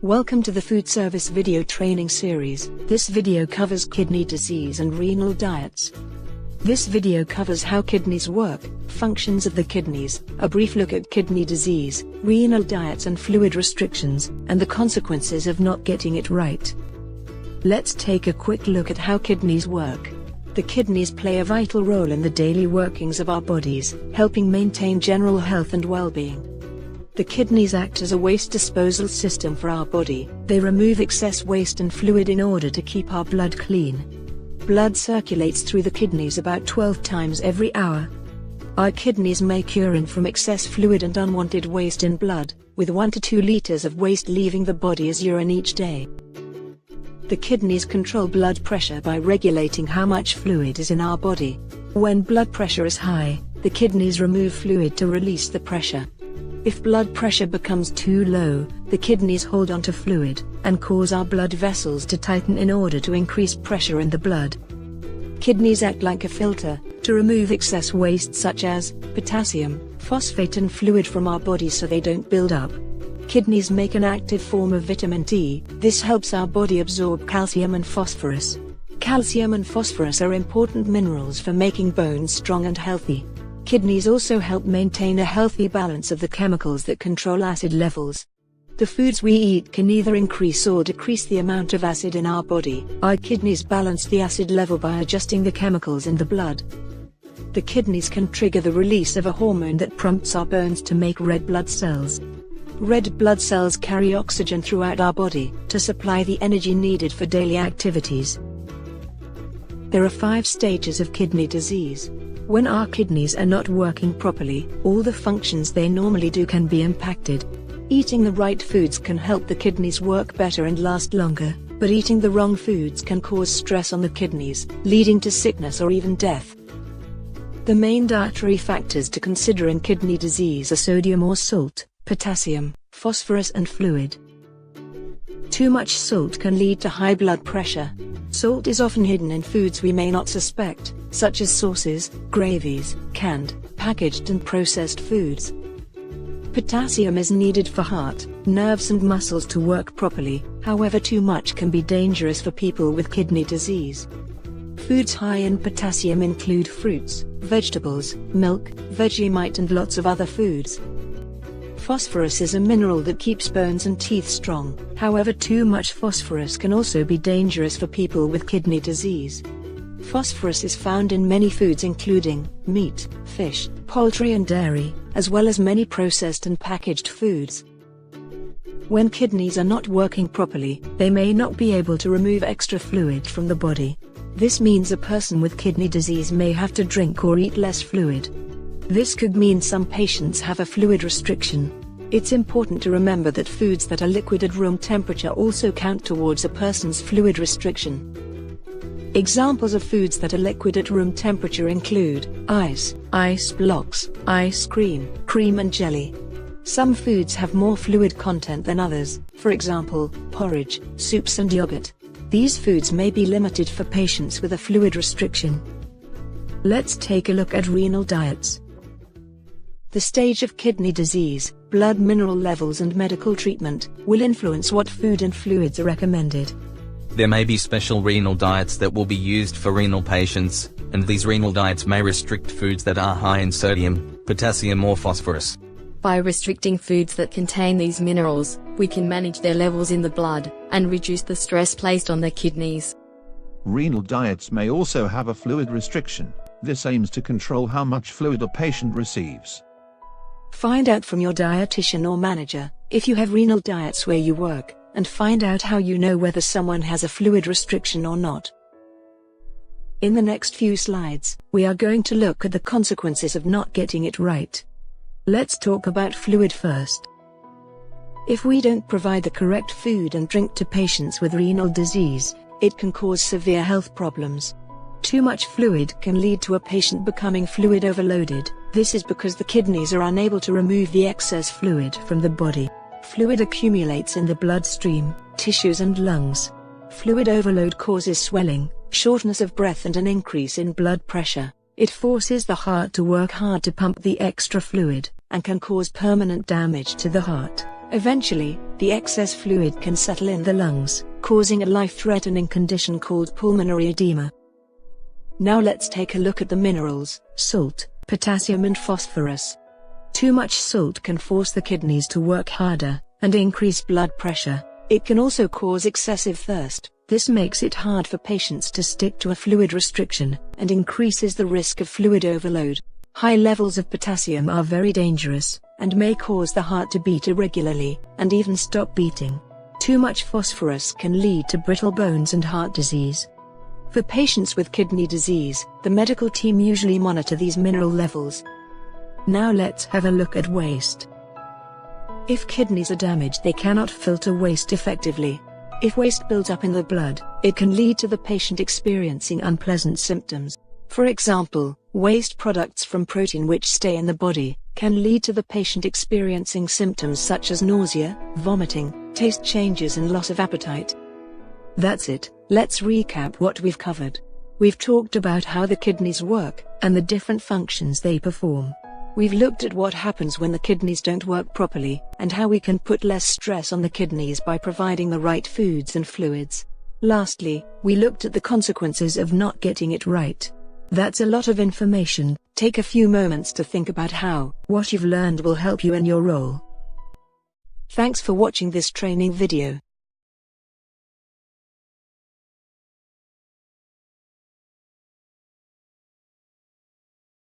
Welcome to the Food Service Video Training Series. This video covers kidney disease and renal diets. This video covers how kidneys work, functions of the kidneys, a brief look at kidney disease, renal diets and fluid restrictions, and the consequences of not getting it right. Let's take a quick look at how kidneys work. The kidneys play a vital role in the daily workings of our bodies, helping maintain general health and well-being. The kidneys act as a waste disposal system for our body. They remove excess waste and fluid in order to keep our blood clean. Blood circulates through the kidneys about 12 times every hour. Our kidneys make urine from excess fluid and unwanted waste in blood, with 1 to 2 liters of waste leaving the body as urine each day. The kidneys control blood pressure by regulating how much fluid is in our body. When blood pressure is high, the kidneys remove fluid to release the pressure. If blood pressure becomes too low, the kidneys hold onto fluid, and cause our blood vessels to tighten in order to increase pressure in the blood. Kidneys act like a filter, to remove excess waste such as potassium, phosphate and fluid from our body so they don't build up. Kidneys make an active form of vitamin D. This helps our body absorb calcium and phosphorus. Calcium and phosphorus are important minerals for making bones strong and healthy. Kidneys also help maintain a healthy balance of the chemicals that control acid levels. The foods we eat can either increase or decrease the amount of acid in our body. Our kidneys balance the acid level by adjusting the chemicals in the blood. The kidneys can trigger the release of a hormone that prompts our bones to make red blood cells. Red blood cells carry oxygen throughout our body to supply the energy needed for daily activities. There are 5 stages of kidney disease. When our kidneys are not working properly, all the functions they normally do can be impacted. Eating the right foods can help the kidneys work better and last longer, but eating the wrong foods can cause stress on the kidneys, leading to sickness or even death. The main dietary factors to consider in kidney disease are sodium or salt, potassium, phosphorus and fluid. Too much salt can lead to high blood pressure. Salt is often hidden in foods we may not suspect, such as sauces, gravies, canned, packaged and processed foods. Potassium is needed for heart, nerves and muscles to work properly, however too much can be dangerous for people with kidney disease. Foods high in potassium include fruits, vegetables, milk, Vegemite and lots of other foods. Phosphorus is a mineral that keeps bones and teeth strong, however too much phosphorus can also be dangerous for people with kidney disease. Phosphorus is found in many foods including meat, fish, poultry and dairy, as well as many processed and packaged foods. When kidneys are not working properly, they may not be able to remove extra fluid from the body. This means a person with kidney disease may have to drink or eat less fluid. This could mean some patients have a fluid restriction. It's important to remember that foods that are liquid at room temperature also count towards a person's fluid restriction. Examples of foods that are liquid at room temperature include ice, ice blocks, ice cream, cream and jelly. Some foods have more fluid content than others, for example, porridge, soups and yogurt. These foods may be limited for patients with a fluid restriction. Let's take a look at renal diets. The stage of kidney disease, blood mineral levels and medical treatment will influence what food and fluids are recommended. There may be special renal diets that will be used for renal patients, and these renal diets may restrict foods that are high in sodium, potassium or phosphorus. By restricting foods that contain these minerals, we can manage their levels in the blood, and reduce the stress placed on the kidneys. Renal diets may also have a fluid restriction. This aims to control how much fluid a patient receives. Find out from your dietitian or manager if you have renal diets where you work, and find out how you know whether someone has a fluid restriction or not. In the next few slides, we are going to look at the consequences of not getting it right. Let's talk about fluid first. If we don't provide the correct food and drink to patients with renal disease, it can cause severe health problems. Too much fluid can lead to a patient becoming fluid overloaded. This is because the kidneys are unable to remove the excess fluid from the body. Fluid accumulates in the bloodstream, tissues and lungs. Fluid overload causes swelling, shortness of breath and an increase in blood pressure. It forces the heart to work hard to pump the extra fluid, and can cause permanent damage to the heart. Eventually, the excess fluid can settle in the lungs, causing a life-threatening condition called pulmonary edema. Now let's take a look at the minerals: salt, potassium and phosphorus. Too much salt can force the kidneys to work harder, and increase blood pressure. It can also cause excessive thirst. This makes it hard for patients to stick to a fluid restriction, and increases the risk of fluid overload. High levels of potassium are very dangerous, and may cause the heart to beat irregularly, and even stop beating. Too much phosphorus can lead to brittle bones and heart disease. For patients with kidney disease, the medical team usually monitor these mineral levels. Now let's have a look at waste. If kidneys are damaged, they cannot filter waste effectively. If waste builds up in the blood, it can lead to the patient experiencing unpleasant symptoms. For example, waste products from protein which stay in the body can lead to the patient experiencing symptoms such as nausea, vomiting, taste changes and loss of appetite. That's it. Let's recap what we've covered. We've talked about how the kidneys work and the different functions they perform. We've looked at what happens when the kidneys don't work properly, and how we can put less stress on the kidneys by providing the right foods and fluids. Lastly, we looked at the consequences of not getting it right. That's a lot of information. Take a few moments to think about how what you've learned will help you in your role. Thanks for watching this training video.